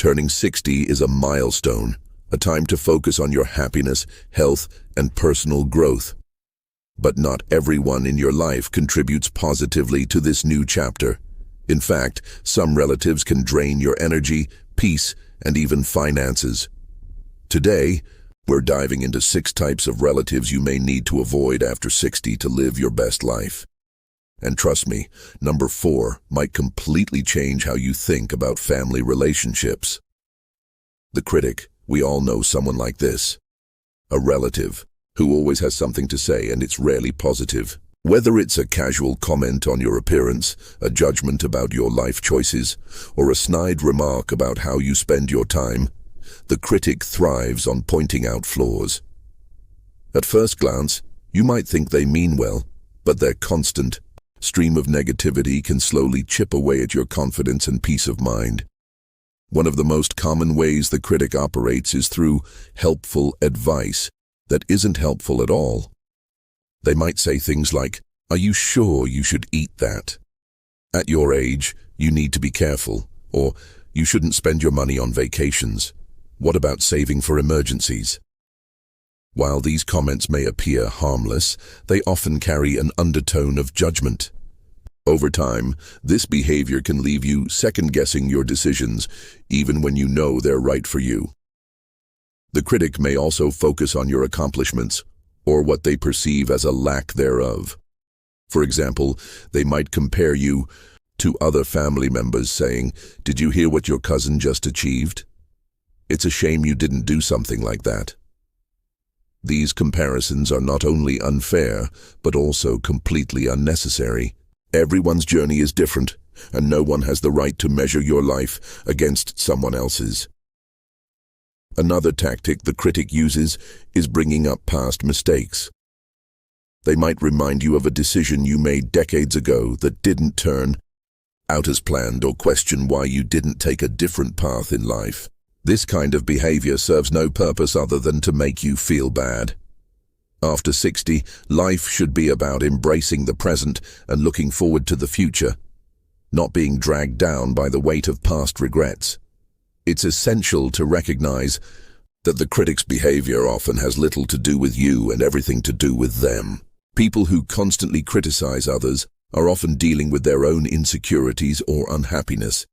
Turning 60 is a milestone, a time to focus on your happiness, health, and personal growth. But not everyone in your life contributes positively to this new chapter. In fact, some relatives can drain your energy, peace, and even finances. Today, we're diving into 6 types of relatives you may need to avoid after 60 to live your best life. And trust me, number 4 might completely change how you think about family relationships. The critic. We all know someone like this. A relative who always has something to say, and it's rarely positive. Whether it's a casual comment on your appearance, a judgment about your life choices, or a snide remark about how you spend your time, the critic thrives on pointing out flaws. At first glance, you might think they mean well, but their constant stream of negativity can slowly chip away at your confidence and peace of mind. One of the most common ways the critic operates is through helpful advice that isn't helpful at all. They might say things like, "Are you sure you should eat that? At your age, you need to be careful," or "You shouldn't spend your money on vacations. What about saving for emergencies?" While these comments may appear harmless, they often carry an undertone of judgment. Over time, this behavior can leave you second-guessing your decisions, even when you know they're right for you. The critic may also focus on your accomplishments, or what they perceive as a lack thereof. For example, they might compare you to other family members, saying, "Did you hear what your cousin just achieved? It's a shame you didn't do something like that." These comparisons are not only unfair, but also completely unnecessary. Everyone's journey is different, and no one has the right to measure your life against someone else's. Another tactic the critic uses is bringing up past mistakes. They might remind you of a decision you made decades ago that didn't turn out as planned, or question why you didn't take a different path in life. This kind of behavior serves no purpose other than to make you feel bad. After 60, life should be about embracing the present and looking forward to the future, not being dragged down by the weight of past regrets. It's essential to recognize that the critic's behavior often has little to do with you and everything to do with them. People who constantly criticize others are often dealing with their own insecurities or unhappiness.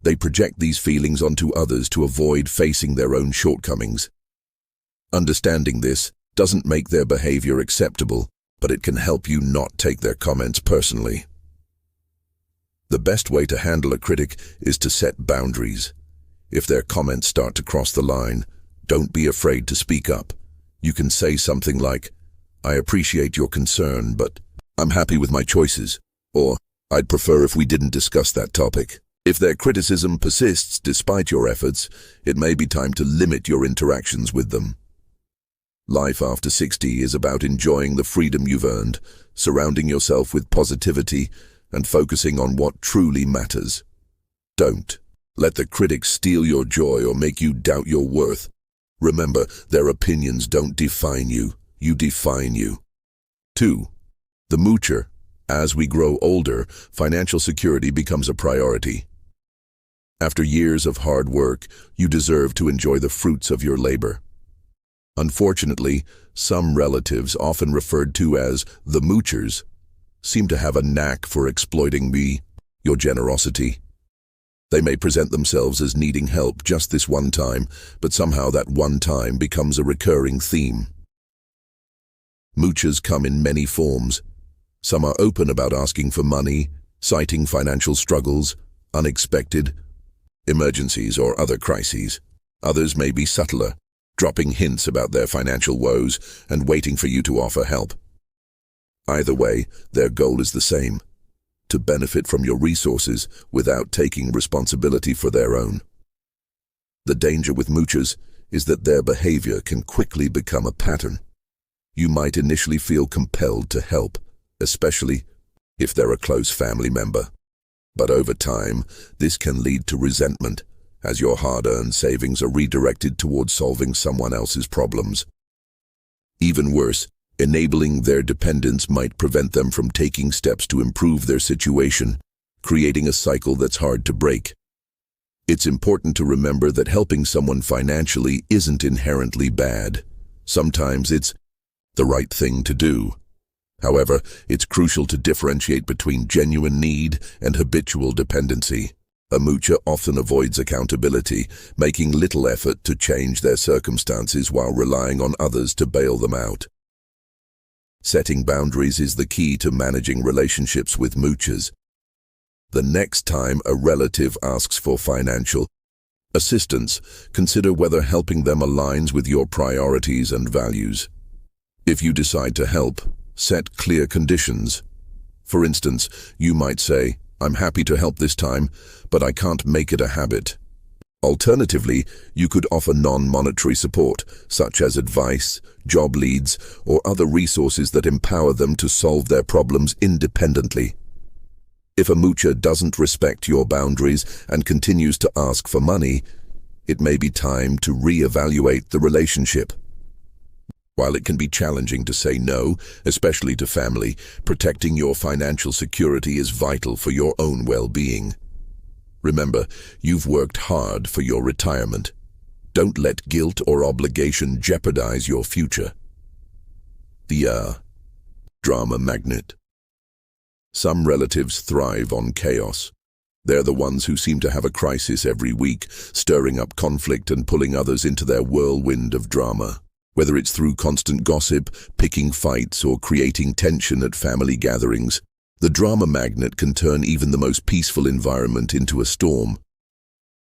They project these feelings onto others to avoid facing their own shortcomings. Understanding this doesn't make their behavior acceptable, but it can help you not take their comments personally. The best way to handle a critic is to set boundaries. If their comments start to cross the line, don't be afraid to speak up. You can say something like, "I appreciate your concern, but I'm happy with my choices," or "I'd prefer if we didn't discuss that topic." If their criticism persists despite your efforts, it may be time to limit your interactions with them. Life after 60 is about enjoying the freedom you've earned, surrounding yourself with positivity, and focusing on what truly matters. Don't let the critics steal your joy or make you doubt your worth. Remember, their opinions don't define you, you define you. 2. The moocher. As we grow older, financial security becomes a priority. After years of hard work, you deserve to enjoy the fruits of your labor. Unfortunately, some relatives, often referred to as the moochers, seem to have a knack for exploiting your generosity. They may present themselves as needing help just this one time, but somehow that one time becomes a recurring theme. Moochers come in many forms. Some are open about asking for money, citing financial struggles, unexpected emergencies, or other crises. Others may be subtler, dropping hints about their financial woes and waiting for you to offer help. Either way, their goal is the same: to benefit from your resources without taking responsibility for their own. The danger with moochers is that their behavior can quickly become a pattern. You might initially feel compelled to help, especially if they're a close family member. But over time, this can lead to resentment, as your hard-earned savings are redirected towards solving someone else's problems. Even worse, enabling their dependence might prevent them from taking steps to improve their situation, creating a cycle that's hard to break. It's important to remember that helping someone financially isn't inherently bad. Sometimes it's the right thing to do. However, it's crucial to differentiate between genuine need and habitual dependency. A moocher often avoids accountability, making little effort to change their circumstances while relying on others to bail them out. Setting boundaries is the key to managing relationships with moochers. The next time a relative asks for financial assistance, consider whether helping them aligns with your priorities and values. If you decide to help, set clear conditions. For instance, you might say, "I'm happy to help this time, but I can't make it a habit." Alternatively, you could offer non-monetary support, such as advice, job leads, or other resources that empower them to solve their problems independently. If a moocher doesn't respect your boundaries and continues to ask for money, it may be time to re-evaluate the relationship. While it can be challenging to say no, especially to family, protecting your financial security is vital for your own well-being. Remember, you've worked hard for your retirement. Don't let guilt or obligation jeopardize your future. The drama magnet. Some relatives thrive on chaos. They're the ones who seem to have a crisis every week, stirring up conflict and pulling others into their whirlwind of drama. Whether it's through constant gossip, picking fights, or creating tension at family gatherings, the drama magnet can turn even the most peaceful environment into a storm.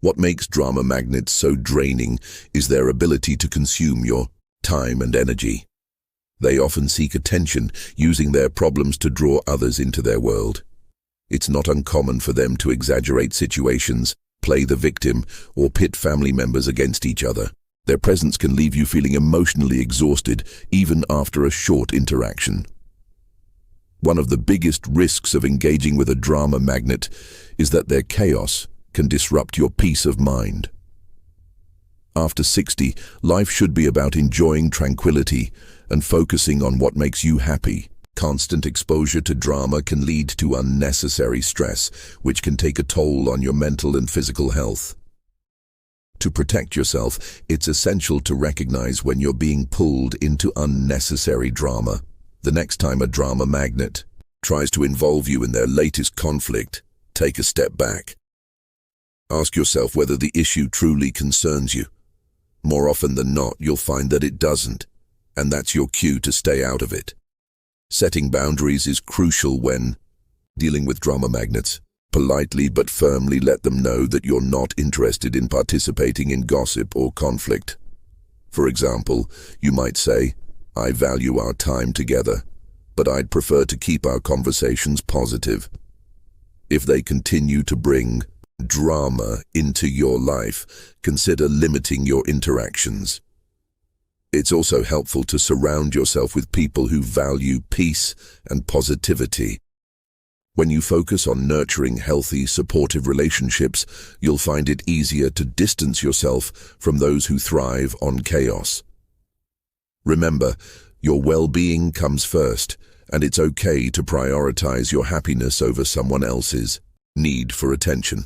What makes drama magnets so draining is their ability to consume your time and energy. They often seek attention, using their problems to draw others into their world. It's not uncommon for them to exaggerate situations, play the victim, or pit family members against each other. Their presence can leave you feeling emotionally exhausted, even after a short interaction. One of the biggest risks of engaging with a drama magnet is that their chaos can disrupt your peace of mind. After 60, life should be about enjoying tranquility and focusing on what makes you happy. Constant exposure to drama can lead to unnecessary stress, which can take a toll on your mental and physical health. To protect yourself, it's essential to recognize when you're being pulled into unnecessary drama. The next time a drama magnet tries to involve you in their latest conflict, take a step back. Ask yourself whether the issue truly concerns you. More often than not, you'll find that it doesn't, and that's your cue to stay out of it. Setting boundaries is crucial when dealing with drama magnets. Politely but firmly let them know that you're not interested in participating in gossip or conflict. For example, you might say, "I value our time together, but I'd prefer to keep our conversations positive." If they continue to bring drama into your life, consider limiting your interactions. It's also helpful to surround yourself with people who value peace and positivity. When you focus on nurturing healthy, supportive relationships, you'll find it easier to distance yourself from those who thrive on chaos. Remember, your well-being comes first, and it's okay to prioritize your happiness over someone else's need for attention.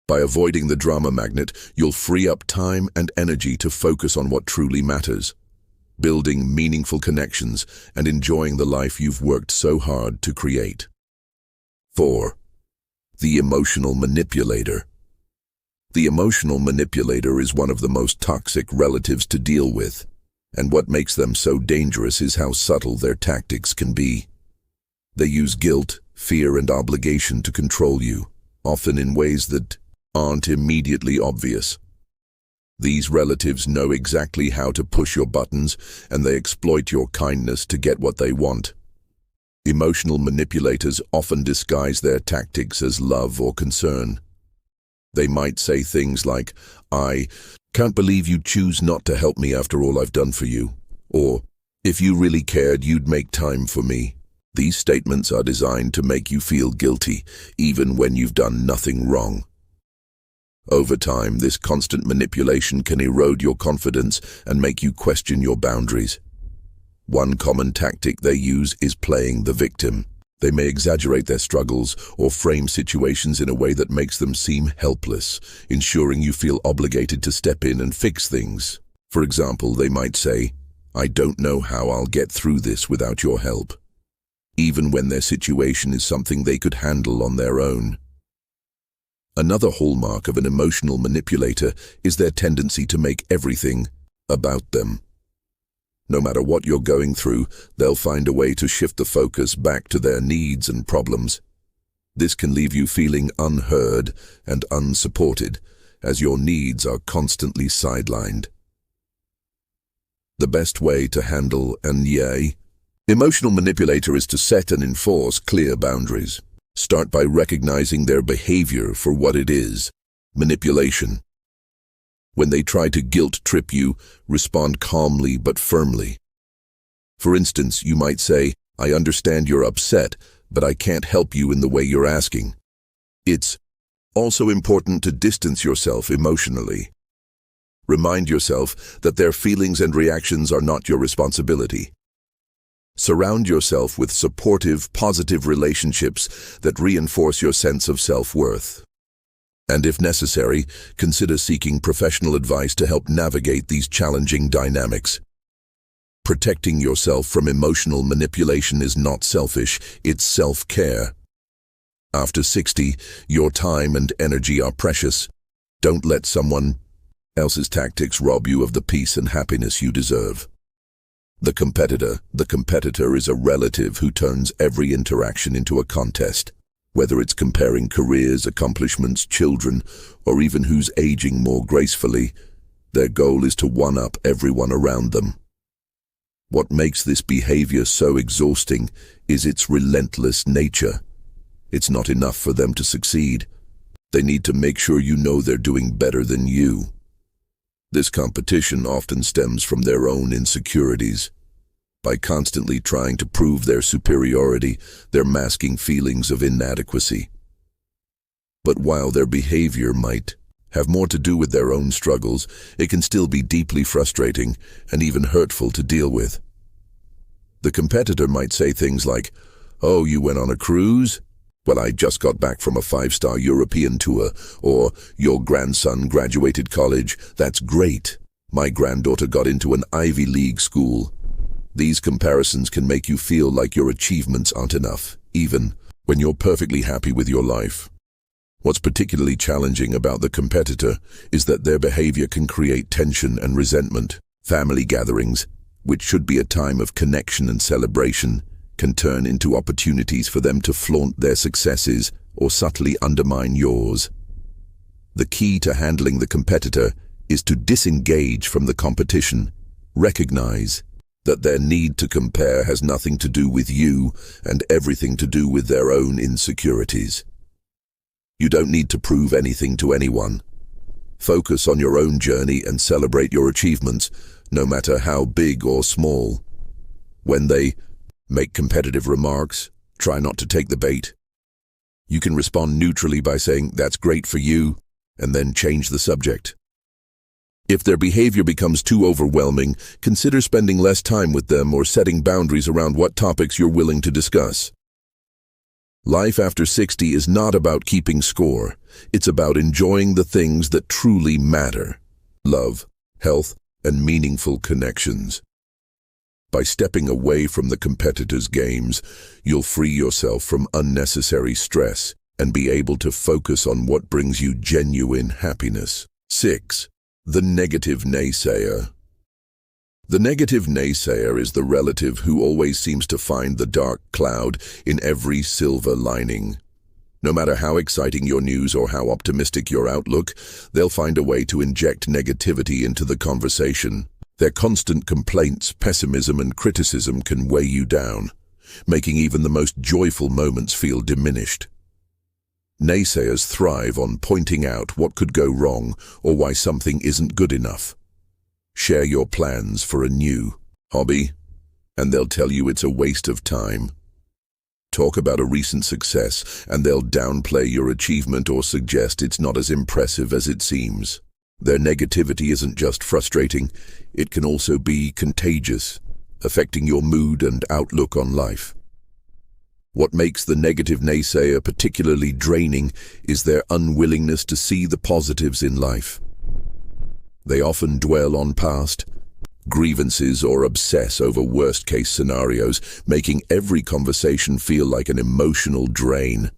By avoiding the drama magnet, you'll free up time and energy to focus on what truly matters, building meaningful connections and enjoying the life you've worked so hard to create. 4. The emotional manipulator. The emotional manipulator is one of the most toxic relatives to deal with, and what makes them so dangerous is how subtle their tactics can be. They use guilt, fear, and obligation to control you, often in ways that aren't immediately obvious. These relatives know exactly how to push your buttons, and they exploit your kindness to get what they want. Emotional manipulators often disguise their tactics as love or concern. They might say things like, "I can't believe you choose not to help me after all I've done for you," or, "If you really cared, you'd make time for me." These statements are designed to make you feel guilty, even when you've done nothing wrong. Over time, this constant manipulation can erode your confidence and make you question your boundaries. One common tactic they use is playing the victim. They may exaggerate their struggles or frame situations in a way that makes them seem helpless, ensuring you feel obligated to step in and fix things. For example, they might say, "I don't know how I'll get through this without your help," even when their situation is something they could handle on their own. Another hallmark of an emotional manipulator is their tendency to make everything about them. No matter what you're going through, they'll find a way to shift the focus back to their needs and problems. This can leave you feeling unheard and unsupported, as your needs are constantly sidelined. The best way to handle an emotional manipulator is to set and enforce clear boundaries. Start by recognizing their behavior for what it is: manipulation. When they try to guilt-trip you, respond calmly but firmly. For instance, you might say, "I understand you're upset, but I can't help you in the way you're asking." It's also important to distance yourself emotionally. Remind yourself that their feelings and reactions are not your responsibility. Surround yourself with supportive, positive relationships that reinforce your sense of self-worth. And if necessary, consider seeking professional advice to help navigate these challenging dynamics. Protecting yourself from emotional manipulation is not selfish, it's self-care. After 60, your time and energy are precious. Don't let someone else's tactics rob you of the peace and happiness you deserve. The competitor is a relative who turns every interaction into a contest. Whether it's comparing careers, accomplishments, children, or even who's aging more gracefully, their goal is to one-up everyone around them. What makes this behavior so exhausting is its relentless nature. It's not enough for them to succeed. They need to make sure you know they're doing better than you. This competition often stems from their own insecurities. By constantly trying to prove their superiority, they're masking feelings of inadequacy. But while their behavior might have more to do with their own struggles, it can still be deeply frustrating and even hurtful to deal with. The competitor might say things like, "Oh, you went on a cruise? Well, I just got back from a 5-star European tour," or "Your grandson graduated college? That's great. My granddaughter got into an Ivy League school." These comparisons can make you feel like your achievements aren't enough, even when you're perfectly happy with your life. What's particularly challenging about the competitor is that their behavior can create tension and resentment. Family gatherings, which should be a time of connection and celebration, can turn into opportunities for them to flaunt their successes or subtly undermine yours. The key to handling the competitor is to disengage from the competition. Recognize that their need to compare has nothing to do with you and everything to do with their own insecurities. You don't need to prove anything to anyone. Focus on your own journey and celebrate your achievements, no matter how big or small. When they make competitive remarks, try not to take the bait. You can respond neutrally by saying, "That's great for you," and then change the subject. If their behavior becomes too overwhelming, consider spending less time with them or setting boundaries around what topics you're willing to discuss. Life after 60 is not about keeping score. It's about enjoying the things that truly matter: love, health, and meaningful connections. By stepping away from the competitor's games, you'll free yourself from unnecessary stress and be able to focus on what brings you genuine happiness. 6. The negative naysayer. The negative naysayer is the relative who always seems to find the dark cloud in every silver lining. No matter how exciting your news or how optimistic your outlook, they'll find a way to inject negativity into the conversation. Their constant complaints, pessimism, and criticism can weigh you down, making even the most joyful moments feel diminished. Naysayers thrive on pointing out what could go wrong or why something isn't good enough. Share your plans for a new hobby, and they'll tell you it's a waste of time. Talk about a recent success, and they'll downplay your achievement or suggest it's not as impressive as it seems. Their negativity isn't just frustrating, it can also be contagious, affecting your mood and outlook on life. What makes the negative naysayer particularly draining is their unwillingness to see the positives in life. They often dwell on past grievances or obsess over worst-case scenarios, making every conversation feel like an emotional drain.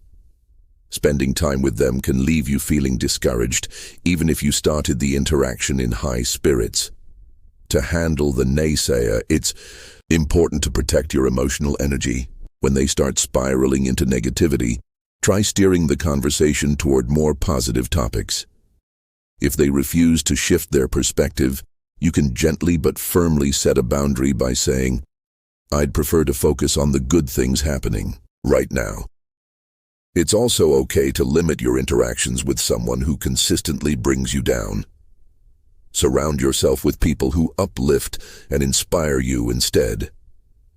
Spending time with them can leave you feeling discouraged, even if you started the interaction in high spirits. To handle the naysayer, it's important to protect your emotional energy. When they start spiraling into negativity, try steering the conversation toward more positive topics. If they refuse to shift their perspective, you can gently but firmly set a boundary by saying, "I'd prefer to focus on the good things happening right now." It's also okay to limit your interactions with someone who consistently brings you down. Surround yourself with people who uplift and inspire you instead.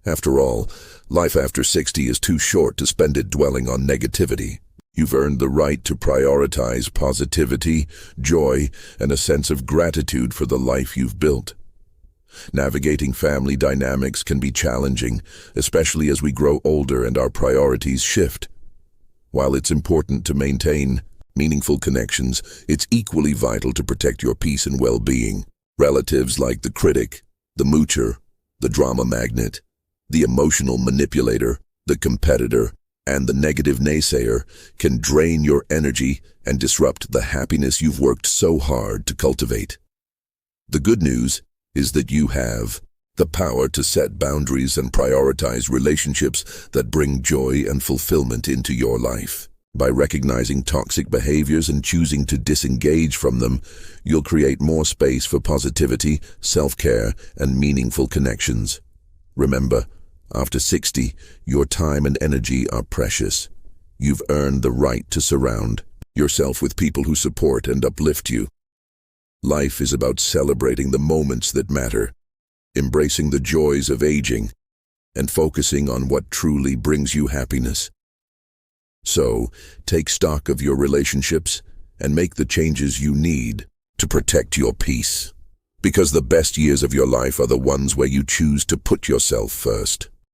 After all, life after 60 is too short to spend it dwelling on negativity. You've earned the right to prioritize positivity, joy, and a sense of gratitude for the life you've built. Navigating family dynamics can be challenging, especially as we grow older and our priorities shift. While it's important to maintain meaningful connections, it's equally vital to protect your peace and well-being. Relatives like the critic, the moocher, the drama magnet, the emotional manipulator, the competitor, and the negative naysayer can drain your energy and disrupt the happiness you've worked so hard to cultivate. The good news is that you have the power to set boundaries and prioritize relationships that bring joy and fulfillment into your life. By recognizing toxic behaviors and choosing to disengage from them, you'll create more space for positivity, self-care, and meaningful connections. Remember, after 60, your time and energy are precious. You've earned the right to surround yourself with people who support and uplift you. Life is about celebrating the moments that matter, embracing the joys of aging, and focusing on what truly brings you happiness. So, take stock of your relationships and make the changes you need to protect your peace. Because the best years of your life are the ones where you choose to put yourself first.